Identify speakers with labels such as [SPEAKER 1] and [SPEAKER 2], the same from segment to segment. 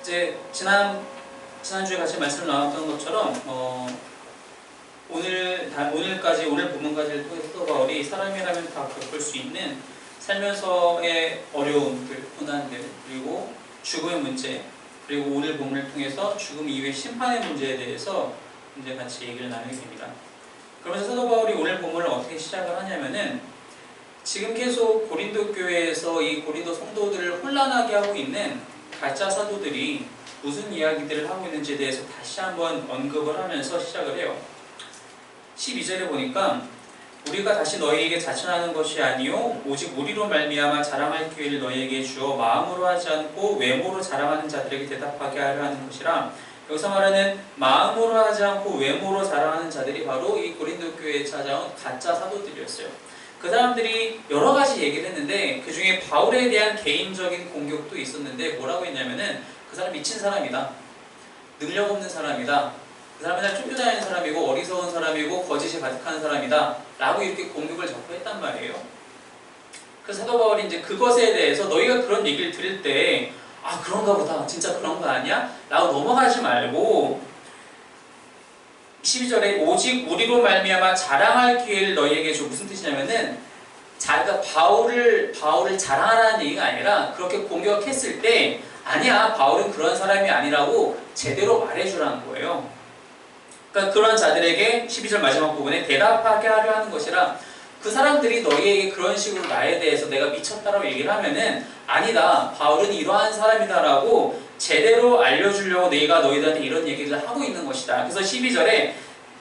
[SPEAKER 1] 이제 지난주에 같이 말씀 나왔던 것처럼 오늘 부분까지를 통해서 사도 바울이 사람이라면 다 겪을 수 있는 살면서의 어려움들, 고난들, 그리고 죽음의 문제, 그리고 오늘 본문을 통해서 죽음 이후의 심판의 문제에 대해서 이제 같이 얘기를 나누게 됩니다. 그러면서 사도 바울이 오늘 본문을 어떻게 시작을 하냐면은 지금 계속 고린도 교회에서 이 고린도 성도들을 혼란하게 하고 있는 가짜 사도들이 무슨 이야기들을 하고 있는지에 대해서 다시 한번 언급을 하면서 시작을 해요. 12절에 보니까 우리가 다시 너희에게 자천하는 것이 아니요 오직 우리로 말미암아 자랑할 기회를 너희에게 주어 마음으로 하지 않고 외모로 자랑하는 자들에게 대답하게 하려 하는 것이라. 여기서 말하는 마음으로 하지 않고 외모로 자랑하는 자들이 바로 이 고린도 교회에 찾아온 가짜 사도들이었어요. 그 사람들이 여러 가지 얘기를 했는데 그 중에 바울에 대한 개인적인 공격도 있었는데 뭐라고 했냐면은 그 사람 미친 사람이다, 능력 없는 사람이다, 그 사람은 그냥 쫓겨다니는 사람이고 어리석은 사람이고 거짓이 가득한 사람이다 라고 이렇게 공격을 자꾸 했단 말이에요. 그래서 사도 바울이 이제 그것에 대해서 너희가 그런 얘기를 들을 때 아 그런가 보다, 진짜 그런 거 아니야? 라고 넘어가지 말고 12절에 오직 우리로 말미암아 자랑할 기회를 너희에게 줘. 무슨 뜻이냐면은 자기가 바울을 자랑하라는 얘기가 아니라 그렇게 공격했을 때 아니야 바울은 그런 사람이 아니라고 제대로 말해주라는 거예요. 그러니까 그런 자들에게 12절 마지막 부분에 대답하게 하려 하는 것이라. 그 사람들이 너희에게 그런 식으로 나에 대해서 내가 미쳤다라고 얘기를 하면은 아니다, 바울은 이러한 사람이다라고 제대로 알려주려고 내가 너희들한테 이런 얘기를 하고 있는 것이다. 그래서 12절에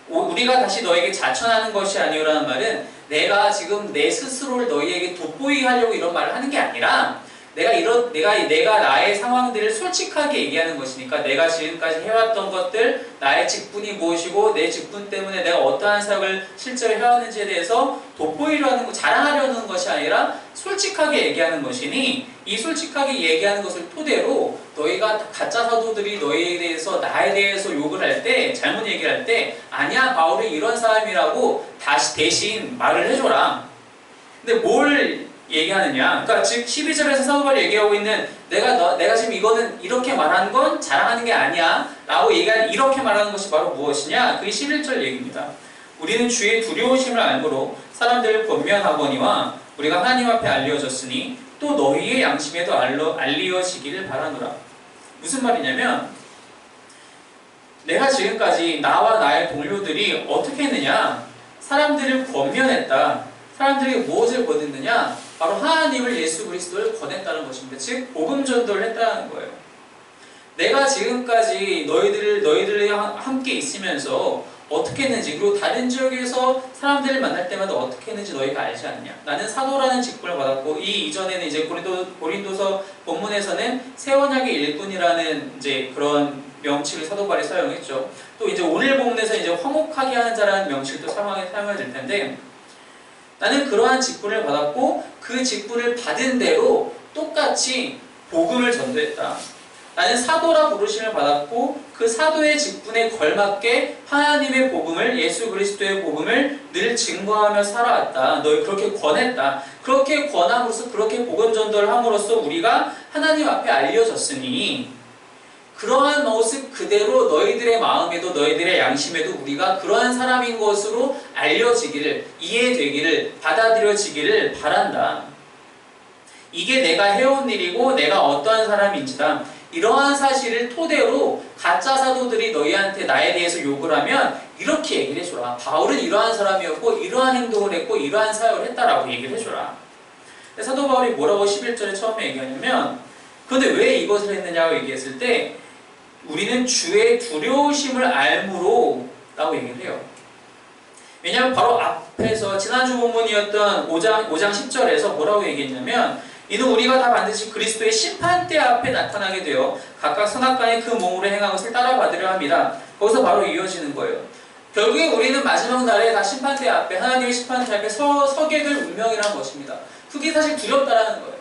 [SPEAKER 1] 우리가 다시 너에게 자천하는 것이 아니오라는 말은 내가 지금 내 스스로를 너희에게 돋보이게 하려고 이런 말을 하는 게 아니라 내가 나의 상황들을 솔직하게 얘기하는 것이니까 내가 지금까지 해왔던 것들, 나의 직분이 무엇이고 내 직분 때문에 내가 어떠한 사역을 실제로 해왔는지에 대해서 돋보이려 하는 것, 자랑하려는 것이 아니라 솔직하게 얘기하는 것이니 이 솔직하게 얘기하는 것을 토대로 너희가 가짜 사도들이 너희에 대해서 나에 대해서 욕을 할 때, 잘못 얘기할 때 아니야 바울이 이런 사람이라고 다시 대신 말을 해줘라. 근데 뭘 얘기하느냐? 그러니까 즉 12절에서 사도 바울이 얘기하고 있는 내가 지금 이거는 이렇게 말하는 건 자랑하는 게 아니야 라고 얘기하는 이렇게 말하는 것이 바로 무엇이냐? 그게 11절 얘기입니다. 우리는 주의 두려우심을 알므로 사람들을 권면하거니와 우리가 하나님 앞에 알려졌으니 또 너희의 양심에도 알리어지기를 바라노라. 무슨 말이냐면 내가 지금까지 나와 나의 동료들이 어떻게 했느냐? 사람들을 권면했다. 사람들에게 무엇을 권했느냐? 바로 하나님을, 예수 그리스도를 권했다는 것입니다. 즉 복음 전도를 했다는 거예요. 내가 지금까지 너희들과 함께 있으면서 어떻게 했는지, 그리고 다른 지역에서 사람들을 만날 때마다 어떻게 했는지 너희가 알지 않느냐? 나는 사도라는 직분을 받았고 이 이전에는 이제 고린도서 본문에서는 새 언약의 일꾼이라는 이제 그런 명칭을 사도 바울이 사용했죠. 또 이제 오늘 본문에서 이제 화목하게 하는 자라는 명칭도 사용해야 될 텐데. 나는 그러한 직분을 받았고 그 직분을 받은 대로 똑같이 복음을 전도했다. 나는 사도라 부르심을 받았고 그 사도의 직분에 걸맞게 하나님의 복음을, 예수 그리스도의 복음을 늘 증거하며 살아왔다. 너희 그렇게 권했다. 그렇게 권함으로써, 그렇게 복음 전도를 함으로써 우리가 하나님 앞에 알려졌으니 그러한 모습 그대로 너희들의 마음에도 너희들의 양심에도 우리가 그러한 사람인 것으로 알려지기를, 이해되기를, 받아들여지기를 바란다. 이게 내가 해온 일이고 내가 어떠한 사람인지다. 이러한 사실을 토대로 가짜 사도들이 너희한테 나에 대해서 욕을 하면 이렇게 얘기를 해줘라. 바울은 이러한 사람이었고 이러한 행동을 했고 이러한 사역을 했다라고 얘기를 해줘라. 사도 바울이 뭐라고 11절에 처음에 얘기하냐면 그런데 왜 이것을 했느냐고 얘기했을 때 우리는 주의 두려우심을 알므로 라고 얘기를 해요. 왜냐하면 바로 앞에서 지난주 본문이었던 5장 10절에서 뭐라고 얘기했냐면 이는 우리가 다 반드시 그리스도의 심판대 앞에 나타나게 되어 각각 선악간에 그 몸으로 행한 것을 따라받으려 합니다. 거기서 바로 이어지는 거예요. 결국에 우리는 마지막 날에 다 심판대 앞에, 하나님의 심판대 앞에 서게 될 운명이라는 것입니다. 그게 사실 두렵다라는 거예요.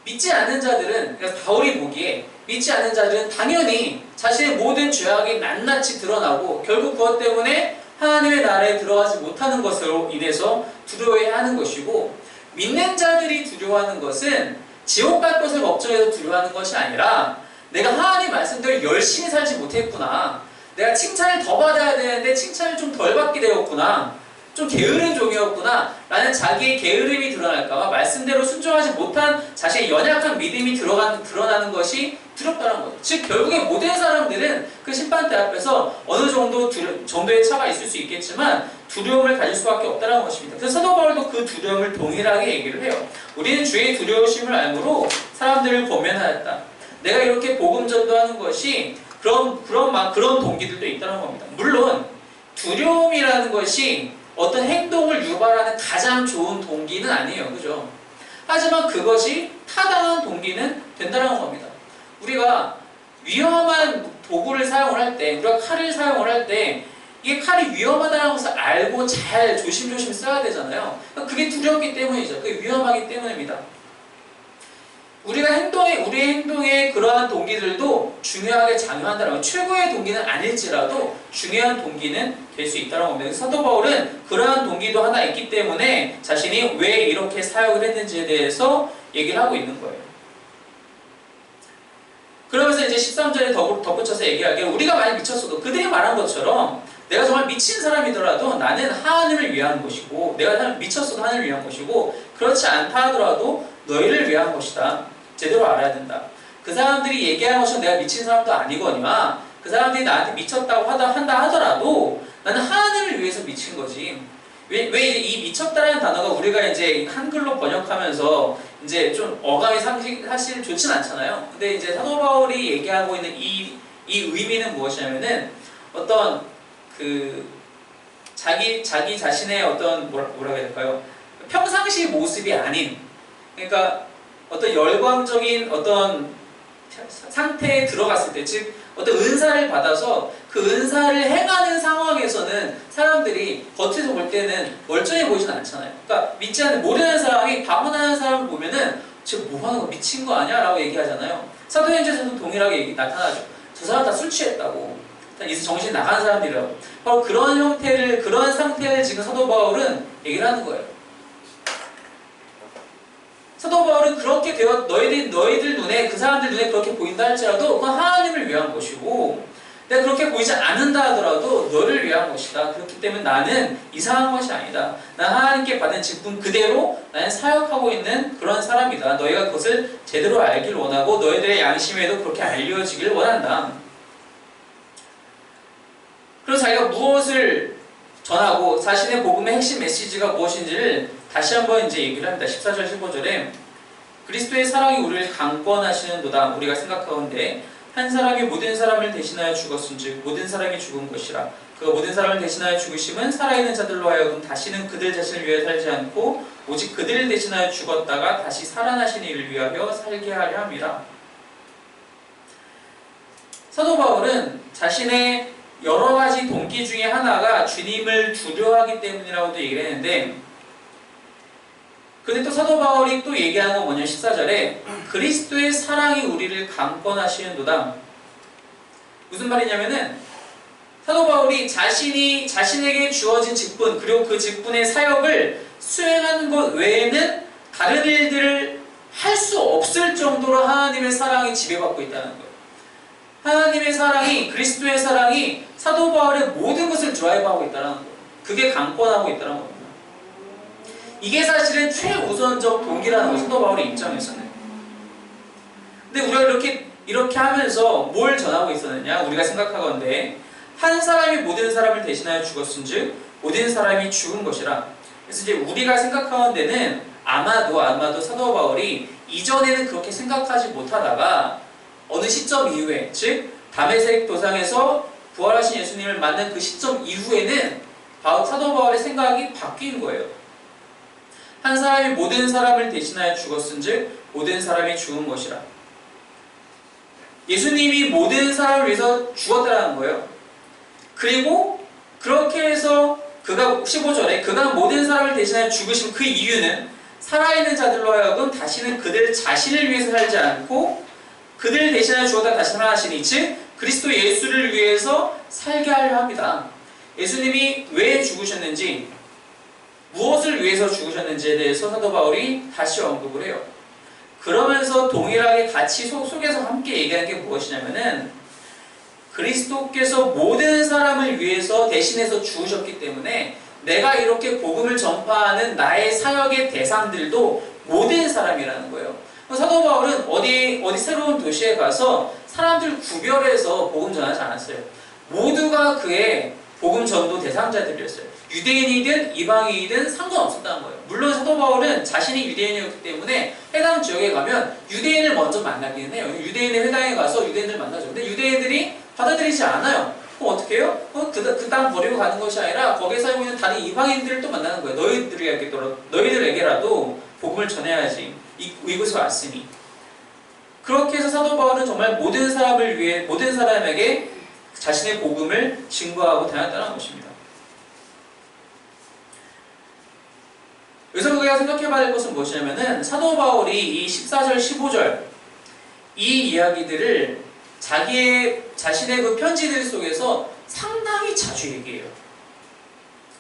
[SPEAKER 1] 믿지 않는 자들은, 그래서 바울이 보기에 믿지 않는 자들은 당연히 자신의 모든 죄악이 낱낱이 드러나고 결국 그것 때문에 하나님의 나라에 들어가지 못하는 것으로 인해서 두려워해야 하는 것이고, 믿는 자들이 두려워하는 것은 지옥 갈 것을 걱정해서 두려워하는 것이 아니라 내가 하나님 말씀대로 열심히 살지 못했구나. 내가 칭찬을 더 받아야 되는데 칭찬을 좀 덜 받게 되었구나. 좀 게으른 종이었구나 라는 자기의 게으름이 드러날까봐 말씀대로 순종하지 못한 자신의 연약한 믿음이 드러나는 것이 두렵다는 거죠. 즉 결국에 모든 사람들은 그 심판대 앞에서 어느 정도의 차가 있을 수 있겠지만 두려움을 가질 수밖에 없다는 것입니다. 그래서 사도 바울도 그 두려움을 동일하게 얘기를 해요. 우리는 주의 두려우심을 알므로 사람들을 권면하였다. 내가 이렇게 복음 전도하는 것이 그런 동기들도 있다는 겁니다. 물론 두려움이라는 것이 어떤 행동을 유발하는 가장 좋은 동기는 아니에요. 그죠? 하지만 그것이 타당한 동기는 된다는 겁니다. 우리가 위험한 도구를 사용을 할 때, 우리가 칼을 사용을 할 때 이게 칼이 위험하다는 것을 알고 잘 조심조심 써야 되잖아요. 그게 두렵기 때문이죠. 그게 위험하기 때문입니다. 우리의 행동에 그러한 동기들도 중요하게 작용한다는 거예요. 최고의 동기는 아닐지라도 중요한 동기는 될 수 있다는 겁니다. 사도 바울은 그러한 동기도 하나 있기 때문에 자신이 왜 이렇게 사역을 했는지에 대해서 얘기를 하고 있는 거예요. 그러면서 이제 13절에 덧붙여서 얘기하기를 우리가 많이 미쳤어도 그들이 말한 것처럼 내가 정말 미친 사람이더라도 나는 하나님을 위한 것이고 내가 미쳤어도 하나님을 위한 것이고 그렇지 않다 하더라도 너희를 위한 것이다. 제대로 알아야 된다. 그 사람들이 얘기하는 것처럼 내가 미친 사람도 아니거니와 그 사람들이 나한테 미쳤다고 한다 하더라도 나는 하나님을 위해서 미친 거지. 왜 이 미쳤다라는 단어가 우리가 이제 한글로 번역하면서 이제 좀 어감이 사실 좋진 않잖아요. 근데 이제 사도 바울이 얘기하고 있는 이 의미는 무엇이냐면은 어떤 자기 자신의 어떤 뭐라 해야 될까요? 평상시 모습이 아닌, 그러니까 어떤 열광적인 어떤 상태에 들어갔을 때, 즉 어떤 은사를 받아서 그 은사를 행하는 상황에서는 사람들이 겉에서 볼 때는 멀쩡해 보이진 않잖아요. 그러니까 믿지 않는 모르는 사람이 방언하는 사람을 보면은 지금 뭐 하는 거 미친 거 아니야? 라고 얘기하잖아요. 사도행전에서도 동일하게 나타나죠. 저 사람 다 술 취했다고. 이제 정신 나간 사람들이라고. 바로 그런 상태를 지금 사도 바울은 얘기를 하는 거예요. 사도 바울은 그렇게 너희들 눈에, 그 사람들 눈에 그렇게 보인다 할지라도 그건 하나님을 위한 것이고 내가 그렇게 보이지 않는다 하더라도 너를 위한 것이다. 그렇기 때문에 나는 이상한 것이 아니다. 난 하나님께 받은 직분 그대로 나는 사역하고 있는 그런 사람이다. 너희가 그것을 제대로 알길 원하고 너희들의 양심에도 그렇게 알려지길 원한다. 그래서 자기가 무엇을 전하고 자신의 복음의 핵심 메시지가 무엇인지를 다시 한번 이제 얘기를 합니다. 14절 15절에 그리스도의 사랑이 우리를 강권하시는도다. 우리가 생각하건대 한 사람이 모든 사람을 대신하여 죽었은즉 모든 사람이 죽은 것이라. 그가 모든 사람을 대신하여 죽으심은 살아있는 자들로 하여금 다시는 그들 자신을 위하여 살지 않고 오직 그들을 대신하여 죽었다가 다시 살아나신 이를 위하여 살게 하려 함이라. 사도 바울은 자신의 여러 가지 동기 중에 하나가 주님을 두려워하기 때문이라고도 얘기를 했는데, 근데 또 사도 바울이 또 얘기하는 건 뭐냐, 14절에 그리스도의 사랑이 우리를 강권하시는도다. 무슨 말이냐면은 사도 바울이 자신에게 주어진 직분, 그리고 그 직분의 사역을 수행하는 것 외에는 다른 일들을 할 수 없을 정도로 하나님의 사랑이 지배받고 있다는 거예요. 하나님의 사랑이, 그리스도의 사랑이 사도 바울의 모든 것을 드라이브하고 있다는 거예요. 그게 강권하고 있다는 겁니다. 이게 사실은 최우선적 동기라는 거예요. 사도 바울의 입장에서는. 근데 우리가 이렇게 하면서 뭘 전하고 있었느냐? 우리가 생각하건대 한 사람이 모든 사람을 대신하여 죽었은즉 모든 사람이 죽은 것이라. 그래서 이제 우리가 생각하건대는 아마도 사도 바울이 이전에는 그렇게 생각하지 못하다가 어느 시점 이후에, 즉 다메섹 도상에서 부활하신 예수님을 만난 그 시점 이후에는 사도 바울의 생각이 바뀐 거예요. 한 사람이 모든 사람을 대신하여 죽었은즉 모든 사람이 죽은 것이라. 예수님이 모든 사람을 위해서 죽었다라는 거예요. 그리고 그렇게 해서 그가 15절에 그가 모든 사람을 대신하여 죽으신 그 이유는 살아있는 자들로 하여금 다시는 그들 자신을 위해서 살지 않고 그들을 대신하여 죽었다 다시 살아나시니, 즉 그리스도 예수를 위해서 살게 하려 합니다. 예수님이 왜 죽으셨는지, 무엇을 위해서 죽으셨는지에 대해서 사도 바울이 다시 언급을 해요. 그러면서 동일하게 같이 속에서 함께 얘기하는 게 무엇이냐면은 그리스도께서 모든 사람을 위해서 대신해서 죽으셨기 때문에 내가 이렇게 복음을 전파하는 나의 사역의 대상들도 모든 사람이라는 거예요. 사도 바울은 어디 새로운 도시에 가서 사람들 구별해서 복음 전하지 않았어요. 모두가 그의 복음 전도 대상자들이었어요. 유대인이든 이방인이든 상관없었다는 거예요. 물론 사도 바울은 자신이 유대인이었기 때문에 해당 지역에 가면 유대인을 먼저 만나기는 해요. 유대인의 회당에 가서 유대인을 만나죠. 근데 유대인들이 받아들이지 않아요. 그럼 어떻게 해요? 그 땅 버리고 가는 것이 아니라 거기에 살고 있는 다른 이방인들을 또 만나는 거예요. 너희들에게라도 복음을 전해야지. 이곳에 왔으니. 그렇게 해서 사도 바울은 정말 모든 사람을 위해 모든 사람에게 자신의 복음을 증거하고 다녔다는 것입니다. 여기서 우리가 생각해봐야 할 것은 무엇이냐면은 사도 바울이 이 14절, 15절 이 이야기들을 자신의 그 편지들 속에서 상당히 자주 얘기해요.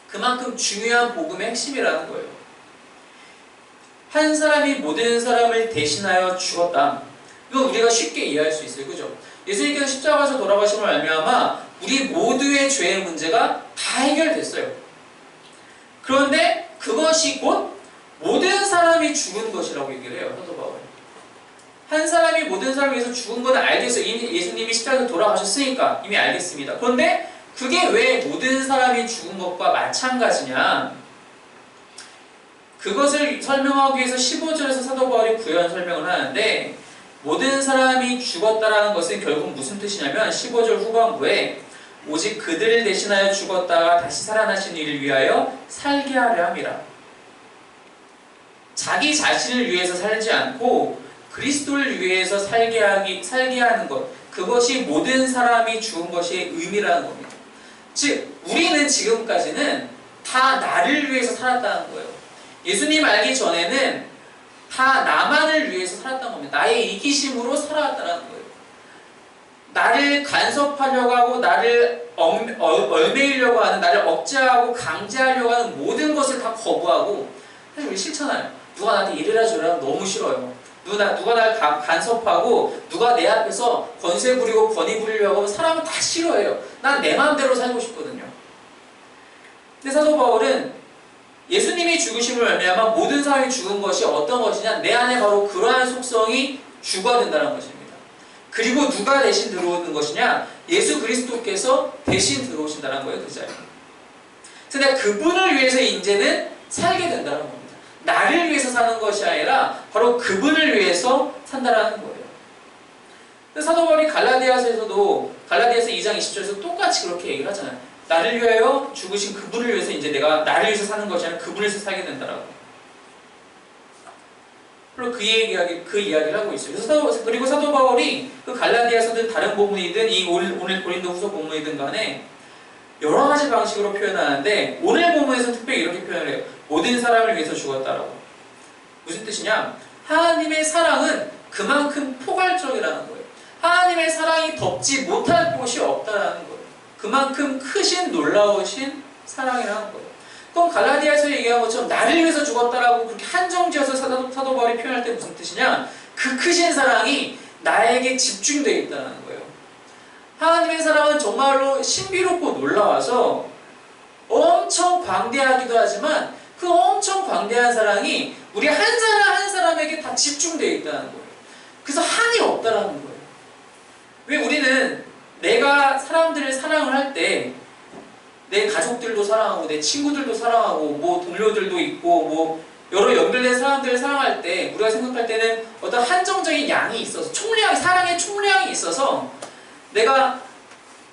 [SPEAKER 1] 그만큼 중요한 복음의 핵심이라는 거예요. 한 사람이 모든 사람을 대신하여 죽었다. 이건 우리가 쉽게 이해할 수 있어요. 그죠? 예수님께서 십자가에서 돌아가심을 알면아마 우리 모두의 죄의 문제가 다 해결됐어요. 그런데 그것이 곧 모든 사람이 죽은 것이라고 얘기를 해요. 사도 바울은. 한 사람이 모든 사람을 위해서 죽은 건 알겠어요. 이미 예수님이 십자가에서 돌아가셨으니까 이미 알겠습니다. 그런데 그게 왜 모든 사람이 죽은 것과 마찬가지냐? 그것을 설명하기 위해서 15절에서 사도 바울이 부연 설명을 하는데 모든 사람이 죽었다라는 것은 결국 무슨 뜻이냐면 15절 후반부에 오직 그들을 대신하여 죽었다가 다시 살아나신 이를 위하여 살게 하려 함이라. 자기 자신을 위해서 살지 않고 그리스도를 위해서 살게 하는 것, 그것이 모든 사람이 죽은 것의 의미라는 겁니다. 즉 우리는 지금까지는 다 나를 위해서 살았다는 거예요. 예수님 알기 전에는 다 나만을 위해서 살았다는 겁니다. 나의 이기심으로 살아왔다는 거예요. 나를 간섭하려고 하고 나를 얽매이려고 하는, 나를 억제하고 강제하려고 하는 모든 것을 다 거부하고, 사실 우리 싫잖아요. 누가 나한테 이래라 저래라 너무 싫어요. 누가 나를 간섭하고 누가 내 앞에서 권세 부리고 권위 부리려고 하면 사람은 다 싫어해요. 난 내 마음대로 살고 싶거든요. 근데 사도 바울은 예수님이 죽으심을 말미암아 모든 사람이 죽은 것이 어떤 것이냐? 내 안에 바로 그러한 속성이 죽어야된다는 것입니다. 그리고 누가 대신 들어오는 것이냐? 예수 그리스도께서 대신 들어오신다는 거예요. 그 자리에. 그래서 내가 그분을 위해서 이제는 살게 된다는 겁니다. 나를 위해서 사는 것이 아니라 바로 그분을 위해서 산다라는 거예요. 사도 바울이 갈라디아서 2장 20절에서 똑같이 그렇게 얘기를 하잖아요. 나를 위하여 죽으신 그분을 위해서 이제 내가 나를 위해서 사는 것이 아니라 그분을 위해서 살게 된다라고. 그리고 그 이야기를 하고 있어요. 그리고 사도 바울이 그 갈라디아서든 다른 본문이든 오늘 고린도 후서 본문이든 간에 여러 가지 방식으로 표현하는데 오늘 본문에서 특별히 이렇게 표현을 해요. 모든 사람을 위해서 죽었다라고. 무슨 뜻이냐? 하나님의 사랑은 그만큼 포괄적이라는 거예요. 하나님의 사랑이 덮지 못할 곳이 없다라는 거예요. 그만큼 크신 놀라우신 사랑이라는 거예요. 그럼 갈라디아에서 얘기한 것처럼 나를 위해서 죽었다라고 그렇게 한정지어서 사도 바울이 표현할 때 무슨 뜻이냐? 그 크신 사랑이 나에게 집중되어 있다는 거예요. 하나님의 사랑은 정말로 신비롭고 놀라워서 엄청 광대하기도 하지만 그 엄청 광대한 사랑이 우리 한 사람 한 사람에게 다 집중되어 있다는 거예요. 그래서 한이 없다라는 거예요. 왜 우리는 내가 사람들을 사랑을 할 때 내 가족들도 사랑하고 내 친구들도 사랑하고 뭐 동료들도 있고 뭐 여러 연결된 사람들을 사랑할 때 우리가 생각할 때는 어떤 한정적인 양이 있어서 사랑의 총량이 있어서 내가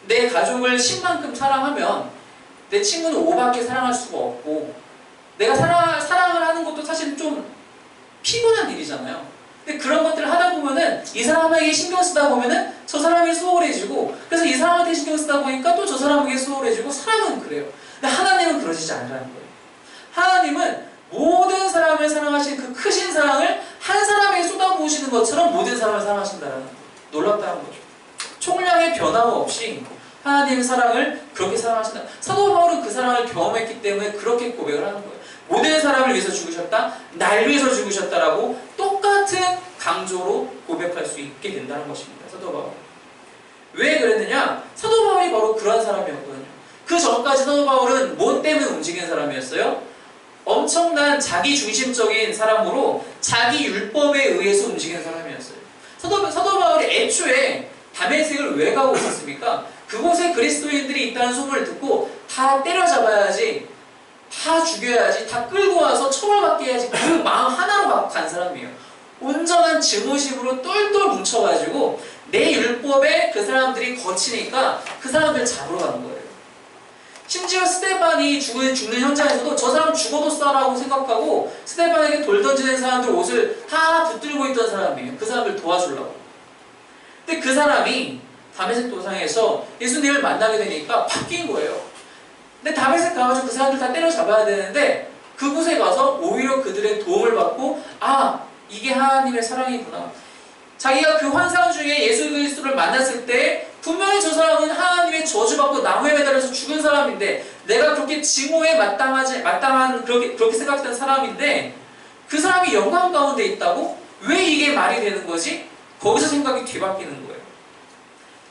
[SPEAKER 1] 내 가족을 10만큼 사랑하면 내 친구는 5밖에 사랑할 수가 없고 내가 사랑을 하는 것도 사실 좀 피곤한 일이잖아요. 근데 그런 것들을 하다 보면은 이 사람에게 신경 쓰다 보면은 저 사람이 소홀해지고 그래서 이 사람한테 신경 쓰다 보니까 또 저 사람에게 소홀해지고 사람은 그래요. 근데 하나님은 그러시지 않으라는 거예요. 하나님은 모든 사람을 사랑하신 그 크신 사랑을 한 사람에게 쏟아부으시는 것처럼 모든 사람을 사랑하신다는 거예요. 놀랍다는 거죠. 총량의 변화 없이 하나님의 사랑을 그렇게 사랑하신다. 사도 바울은 그 사랑을 경험했기 때문에 그렇게 고백을 하는 거예요. 모든 사람을 위해서 죽으셨다, 날 위해서 죽으셨다라고 똑같은 강조로 고백할 수 있게 된다는 것입니다. 사도 바울. 왜 그랬느냐? 사도 바울이 바로 그런 사람이었거든요. 그 전까지 사도 바울은 뭐 때문에 움직이는 사람이었어요? 엄청난 자기 중심적인 사람으로 자기 율법에 의해서 움직이는 사람이었어요. 사도 바울이 애초에 다메섹을 왜 가고 있었습니까? 그곳에 그리스도인들이 있다는 소문을 듣고 다 때려잡아야지, 다 죽여야지, 다 끌고 와서 처벌받게 해야지, 그 마음 하나로 간 사람이에요. 온전한 증오심으로 똘똘 뭉쳐가지고 내 율법에 그 사람들이 거치니까 그 사람들 잡으러 가는 거예요. 심지어 스데반이 죽는 현장에서도 저 사람 죽어도 싸라고 생각하고 스데반에게 돌 던지는 사람들 옷을 다 붙들고 있던 사람이에요. 그 사람들 도와주려고. 근데 그 사람이 다메섹 도상에서 예수님을 만나게 되니까 바뀐 거예요. 근데 다메섹 가가지고 그 사람들 다 때려잡아야 되는데 그곳에 가서 오히려 그들의 도움을 받고 아, 이게 하나님의 사랑이구나. 자기가 그 환상 중에 예수 그리스도를 만났을 때 분명히 저 사람은 하나님의 저주받고 나무에 매달려서 죽은 사람인데 내가 그렇게 증오에 마땅한 그렇게 생각했던 사람인데 그 사람이 영광 가운데 있다고? 왜 이게 말이 되는 거지? 거기서 생각이 뒤바뀌는 거예요.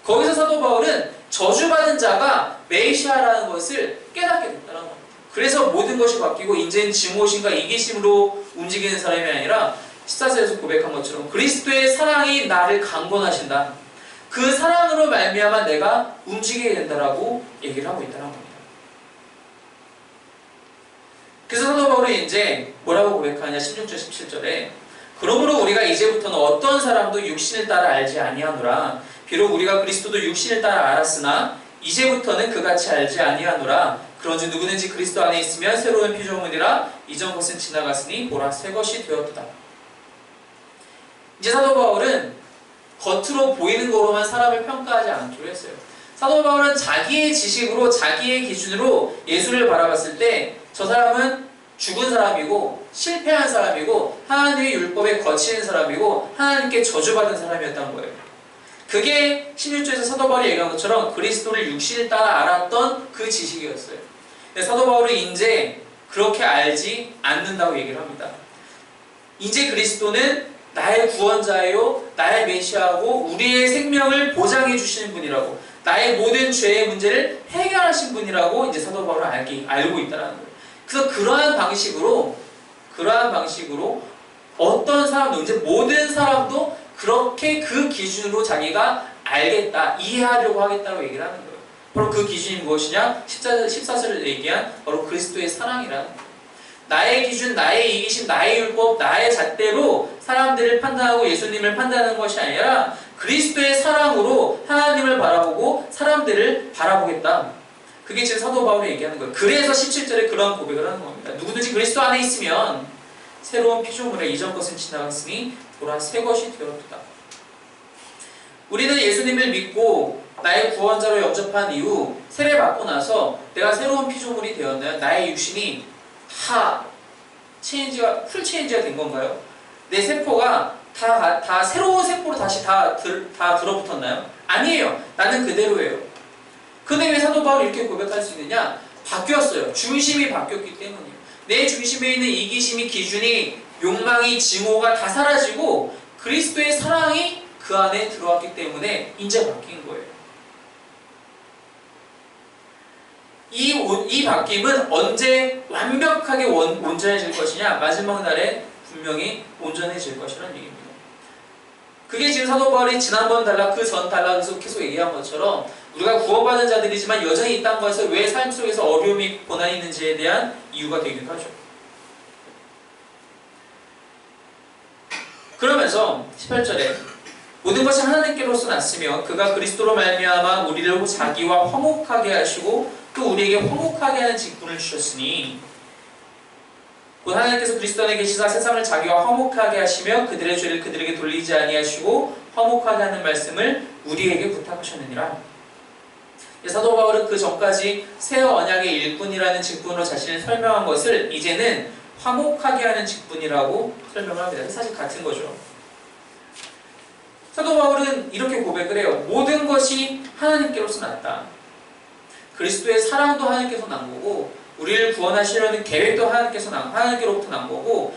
[SPEAKER 1] 거기서 사도 바울은 저주받은 자가 메시아라는 것을 깨닫게 됐다는 겁니다. 그래서 모든 것이 바뀌고 이제는 증오심과 이기심으로 움직이는 사람이 아니라 14절에서 고백한 것처럼 그리스도의 사랑이 나를 강권하신다. 그 사랑으로 말미암아 내가 움직이게 된다라고 얘기를 하고 있다는 겁니다. 그래서 사도 바울이 이제 뭐라고 고백하냐 16절 17절에 그러므로 우리가 이제부터는 어떤 사람도 육신을 따라 알지 아니하노라. 비록 우리가 그리스도도 육신을 따라 알았으나 이제부터는 그같이 알지 아니하노라. 그런즉 누구든지 그리스도 안에 있으면 새로운 피조물이라 이전 것은 지나갔으니 보라 새 것이 되었도다. 이제 사도 바울은 겉으로 보이는 거로만 사람을 평가하지 않기로 했어요. 사도 바울은 자기의 지식으로 자기의 기준으로 예수를 바라봤을 때 저 사람은 죽은 사람이고 실패한 사람이고 하나님의 율법에 거치는 사람이고 하나님께 저주받은 사람이었던 거예요. 그게 16절에서 사도 바울이 얘기한 것처럼 그리스도를 육신을 따라 알았던 그 지식이었어요. 사도 바울은 이제 그렇게 알지 않는다고 얘기를 합니다. 이제 그리스도는 나의 구원자예요, 나의 메시아고 우리의 생명을 보장해 주시는 분이라고, 나의 모든 죄의 문제를 해결하신 분이라고 이제 사도 바울은 알고 있다는 거예요. 그래서 그러한 방식으로 어떤 사람도 이제 모든 사람도 그렇게 그 기준으로 자기가 알겠다, 이해하려고 하겠다고 얘기를 하는 거예요. 바로 그 기준이 무엇이냐? 14절을 얘기한 바로 그리스도의 사랑이라는 거예요. 나의 기준, 나의 이기심, 나의 율법, 나의 잣대로 사람들을 판단하고 예수님을 판단하는 것이 아니라 그리스도의 사랑으로 하나님을 바라보고 사람들을 바라보겠다. 그게 지금 사도 바울이 얘기하는 거예요. 그래서 17절에 그런 고백을 하는 겁니다. 누구든지 그리스도 안에 있으면 새로운 피조물에 이전 것은 지나갔으니 보라 새 것이 되었도다. 우리는 예수님을 믿고 나의 구원자로 영접한 이후 세례받고 나서 내가 새로운 피조물이 되었나요? 나의 육신이 다 풀 체인지가 된 건가요? 내 세포가 다 새로운 세포로 다시 다 들어붙었나요? 아니에요. 나는 그대로예요. 근데 왜 사도 바울이 이렇게 고백할 수 있느냐? 바뀌었어요. 중심이 바뀌었기 때문이에요. 내 중심에 있는 이기심이, 기준이, 욕망이, 증오가 다 사라지고 그리스도의 사랑이 그 안에 들어왔기 때문에 이제 바뀐 거예요. 이 바뀜은 언제 완벽하게 온전해질 것이냐? 마지막 날에 분명히 온전해질 것이라는 얘기입니다. 그게 지금 사도 바울이 지난번 단락, 그 전 단락에서 계속 얘기한 것처럼 우리가 구원받은 자들이지만 여전히 있다는 것에서 왜 삶 속에서 어려움이, 고난이 있는지에 대한 이유가 되기도 하죠. 그러면서 18절에 모든 것이 하나님께로서 났으며 그가 그리스도로 말미암아 우리를 자기와 화목하게 하시고 또 우리에게 화목하게 하는 직분을 주셨으니 곧 하나님께서 그리스도 안에 계시사 세상을 자기와 화목하게 하시며 그들의 죄를 그들에게 돌리지 아니하시고 화목하게 하는 말씀을 우리에게 부탁하셨느니라. 사도 바울은 그 전까지 새 언약의 일꾼이라는 직분으로 자신을 설명한 것을 이제는 화목하게 하는 직분이라고 설명을 합니다. 사실 같은 거죠. 사도 바울은 이렇게 고백을 해요. 모든 것이 하나님께로서 났다. 그리스도의 사랑도 하나님께서 난 거고 우리를 구원하시려는 계획도 하나님께로부터 난 거고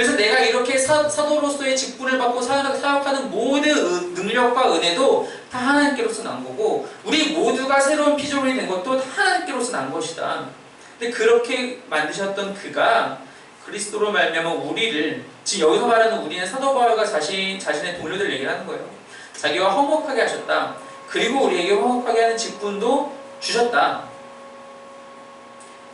[SPEAKER 1] 그래서 내가 이렇게 사도로서의 직분을 받고 사역하는 모든 능력과 은혜도 다 하나님께로서 난 거고, 우리 모두가 새로운 피조물이 된 것도 다 하나님께로서 난 것이다. 근데 그렇게 만드셨던 그가 그리스도로 말미암아 우리를, 지금 여기서 말하는 우리는 사도 바울과 자신의 동료들 얘기를 하는 거예요. 자기와 화목하게 하셨다. 그리고 우리에게 화목하게 하는 직분도 주셨다.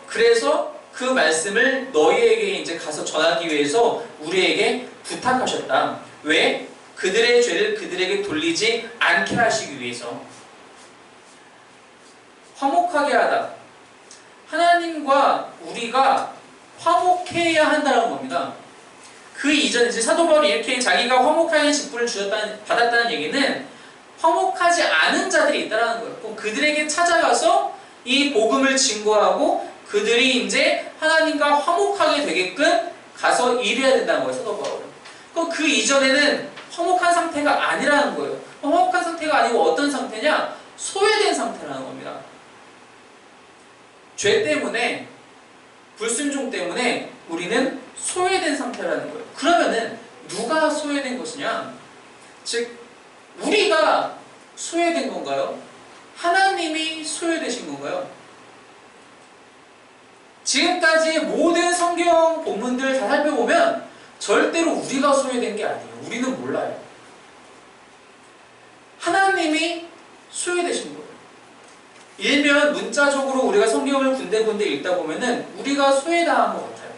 [SPEAKER 1] 그래서 그 말씀을 너희에게 이제 가서 전하기 위해서 우리에게 부탁하셨다. 왜? 그들의 죄를 그들에게 돌리지 않게 하시기 위해서. 화목하게 하다. 하나님과 우리가 화목해야 한다는 겁니다. 그 이전 이제 사도 바울이 이렇게 자기가 화목하게 직분을 받았다는 얘기는 화목하지 않은 자들이 있다는 거예요. 꼭 그들에게 찾아가서 이 복음을 증거하고 그들이 이제 하나님과 화목하게 되게끔 가서 일해야 된다는 거예요, 사도 바울은. 그럼 그 이전에는 화목한 상태가 아니라는 거예요. 화목한 상태가 아니고 어떤 상태냐? 소외된 상태라는 겁니다. 죄 때문에, 불순종 때문에 우리는 소외된 상태라는 거예요. 그러면은 누가 소외된 것이냐? 즉, 우리가 소외된 건가요? 하나님이 소외되신 건가요? 지금까지 모든 성경 본문들 다 살펴보면 절대로 우리가 소외된 게 아니에요. 우리는 몰라요. 하나님이 소외되신 거예요. 일면 문자적으로 우리가 성경을 군데군데 읽다 보면은 우리가 소외당한 것 같아요.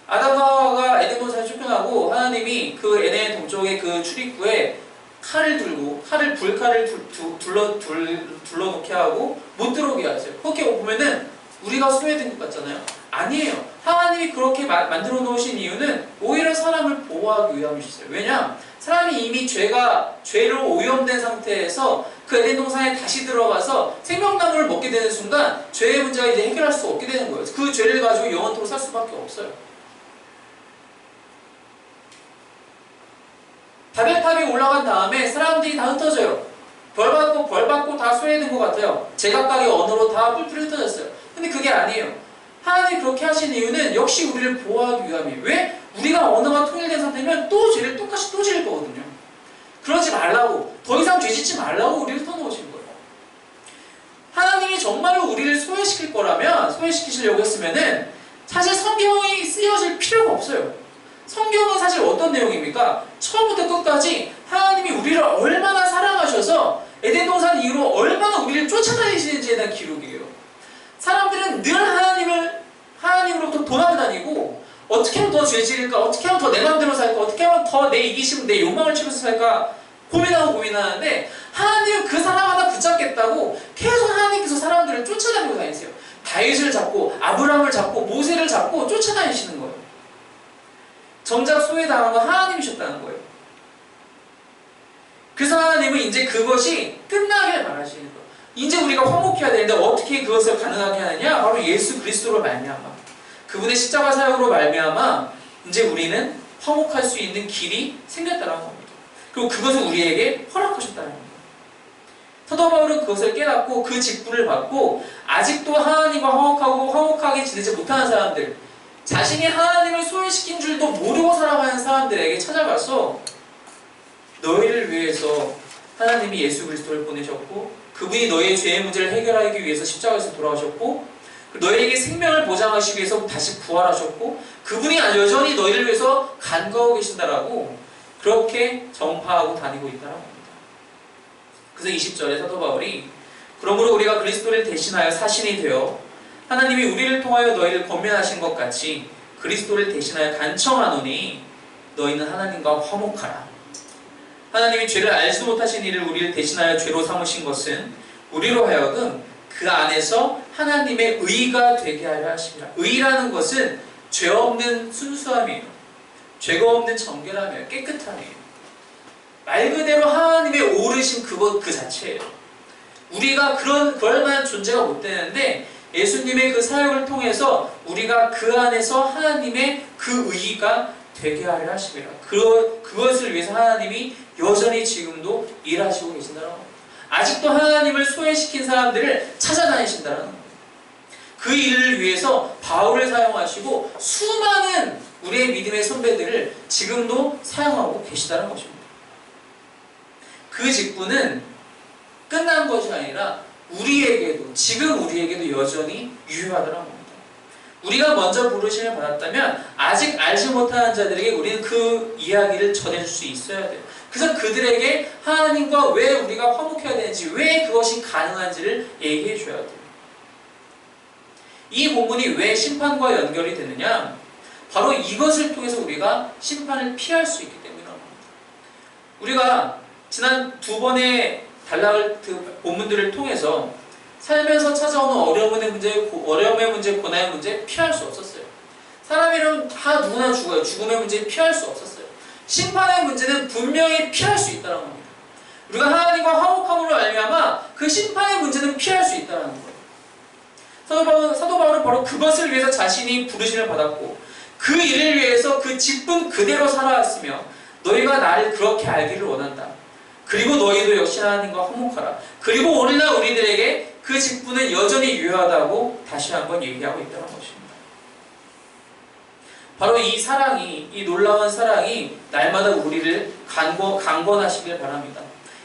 [SPEAKER 1] 아담과 하와가 에덴 동산에 쫓겨나고 하나님이 그 에덴 동쪽의 그 출입구에 칼을 들고 불칼을 둘러놓게 하고 못 들어오게 하세요. 그렇게 보면은 우리가 소외된 것 같잖아요. 아니에요. 하나님이 그렇게 만들어 놓으신 이유는 오히려 사람을 보호하기 위함이셨어요. 왜냐? 사람이 이미 죄로 오염된 상태에서 그 에덴 동산에 다시 들어가서 생명나무를 먹게 되는 순간 죄의 문제가 이제 해결할 수 없게 되는 거예요. 그 죄를 가지고 영원토록 살 수밖에 없어요. 바벨탑이 올라간 다음에 사람들이 다 흩어져요. 벌받고 다 소외된 것 같아요. 제각각의 언어로 다 뿔뿔이 흩어졌어요. 근데 그게 아니에요. 하나님이 그렇게 하신 이유는 역시 우리를 보호하기 위함이에요. 왜? 우리가 언어가 통일된 상태면 또 죄를 똑같이 또 지을 거거든요. 그러지 말라고, 더 이상 죄 짓지 말라고 우리를 터놓으신 거예요. 하나님이 정말로 우리를 소외시키시려고 했으면은 사실 성경이 쓰여질 필요가 없어요. 성경은 사실 어떤 내용입니까? 처음부터 끝까지 하나님이 우리를 얼마나 사랑하셔서 에덴 동산 이후로 얼마나 우리를 쫓아다니시는지에 대한 기록이에요. 사람들은 늘 하나님으로부터 도망다니고 어떻게 하면 더 죄 지을까? 어떻게 하면 더 내 마음대로 살까? 어떻게 하면 더 내 이기심, 내 욕망을 치면서 살까? 고민하는데 하나님은 그 사람 하나 붙잡겠다고 계속 하나님께서 사람들을 쫓아다니고 다니세요. 다윗을 잡고 아브라함을 잡고 모세를 잡고 쫓아다니시는 거예요. 정작 소외당한 건 하나님이셨다는 거예요. 그래서 하나님은 이제 그것이 끝나길 바라시는 거예요. 이제 우리가 화목해야 되는데 어떻게 그것을 가능하게 하느냐? 바로 예수 그리스도로 말미암아, 그분의 십자가 사역으로 말미암아 이제 우리는 화목할 수 있는 길이 생겼다는 겁니다. 그리고 그것을 우리에게 허락하셨다는 겁니다. 사도 바울은 그것을 깨닫고 그 직분을 받고 아직도 하나님과 화목하게 지내지 못하는 사람들, 자신이 하나님을 소외시킨 줄도 모르고 살아가는 사람들에게 찾아가서 너희를 위해서 하나님이 예수 그리스도를 보내셨고 그분이 너희의 죄의 문제를 해결하기 위해서 십자가에서 돌아오셨고 너희에게 생명을 보장하시기 위해서 다시 부활하셨고 그분이 여전히 너희를 위해서 간구하고 계신다라고 그렇게 전파하고 다니고 있다는 겁니다. 그래서 20절에 사도 바울이 그러므로 우리가 그리스도를 대신하여 사신이 되어 하나님이 우리를 통하여 너희를 권면하신 것 같이 그리스도를 대신하여 간청하노니 너희는 하나님과 화목하라. 하나님이 죄를 알지도 못하신 이를 우리를 대신하여 죄로 삼으신 것은 우리로 하여금 그 안에서 하나님의 의가 되게 하려 하심이라. 의라는 것은 죄 없는 순수함이에요. 죄가 없는 정결함이에요. 깨끗함이에요. 말 그대로 하나님의 오르심 그 자체예요. 우리가 그럴 만한 존재가 못 되는데 예수님의 그 사역을 통해서 우리가 그 안에서 하나님의 그 의가 되게 하려 하심이라. 그것을 위해서 하나님이 여전히 지금도 일하시고 계신다는 겁니다. 아직도 하나님을 소외시킨 사람들을 찾아다니신다는 겁니다. 그 일을 위해서 바울을 사용하시고 수많은 우리의 믿음의 선배들을 지금도 사용하고 계시다는 것입니다. 그 직분은 끝난 것이 아니라 우리에게도, 지금 우리에게도 여전히 유효하다는 겁니다. 우리가 먼저 부르심을 받았다면 아직 알지 못하는 자들에게 우리는 그 이야기를 전해줄 수 있어야 돼요. 그래서 그들에게 하나님과 왜 우리가 화목해야 되는지, 왜 그것이 가능한지를 얘기해 줘야 돼요. 이 본문이 왜 심판과 연결이 되느냐? 바로 이것을 통해서 우리가 심판을 피할 수 있기 때문이라는 겁니다. 우리가 지난 두 번의 본문들을 통해서 살면서 찾아오는 어려움의 문제, 고난의 문제 피할 수 없었어요. 사람이라면 다 누구나 죽어요. 죽음의 문제 피할 수 없었어요. 심판의 문제는 분명히 피할 수 있다는 겁니다. 우리가 하나님과 화목함으로 말미암아 그 심판의 문제는 피할 수 있다는 거예요. 사도 바울은 바로 그것을 위해서 자신이 부르심을 받았고 그 일을 위해서 그 직분 그대로 살아왔으며 너희가 나를 그렇게 알기를 원한다. 그리고 너희도 역시 하나님과 화목하라. 그리고 오늘날 우리들에게 그 직분은 여전히 유효하다고 다시 한번 얘기하고 있다는 것입니다. 바로 이 사랑이, 이 놀라운 사랑이 날마다 우리를 강권하시길 바랍니다.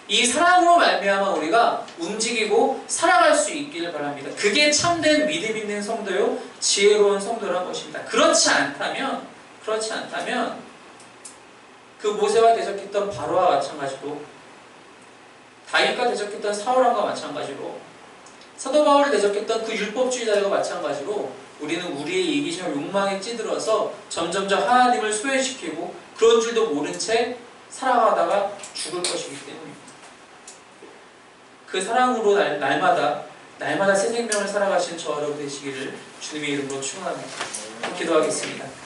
[SPEAKER 1] 이 사랑으로 말미암아 우리가 움직이고 살아갈 수 있기를 바랍니다. 그게 참된 믿음 있는 성도요, 지혜로운 성도라는 것입니다. 그렇지 않다면 그 모세와 대적했던 바로와 마찬가지로, 다윗과 대적했던 사울왕과 마찬가지로, 사도 바울을 대적했던 그 율법주의자들과 마찬가지로 우리는 우리의 이기심과 욕망에 찌들어서 점점점 하나님을 소외시키고 그런 줄도 모른 채 살아가다가 죽을 것이기 때문입니다. 그 사랑으로 날마다 새 생명을 살아가신 저 여러분 되시기를 주님의 이름으로 축원합니다. 기도하겠습니다.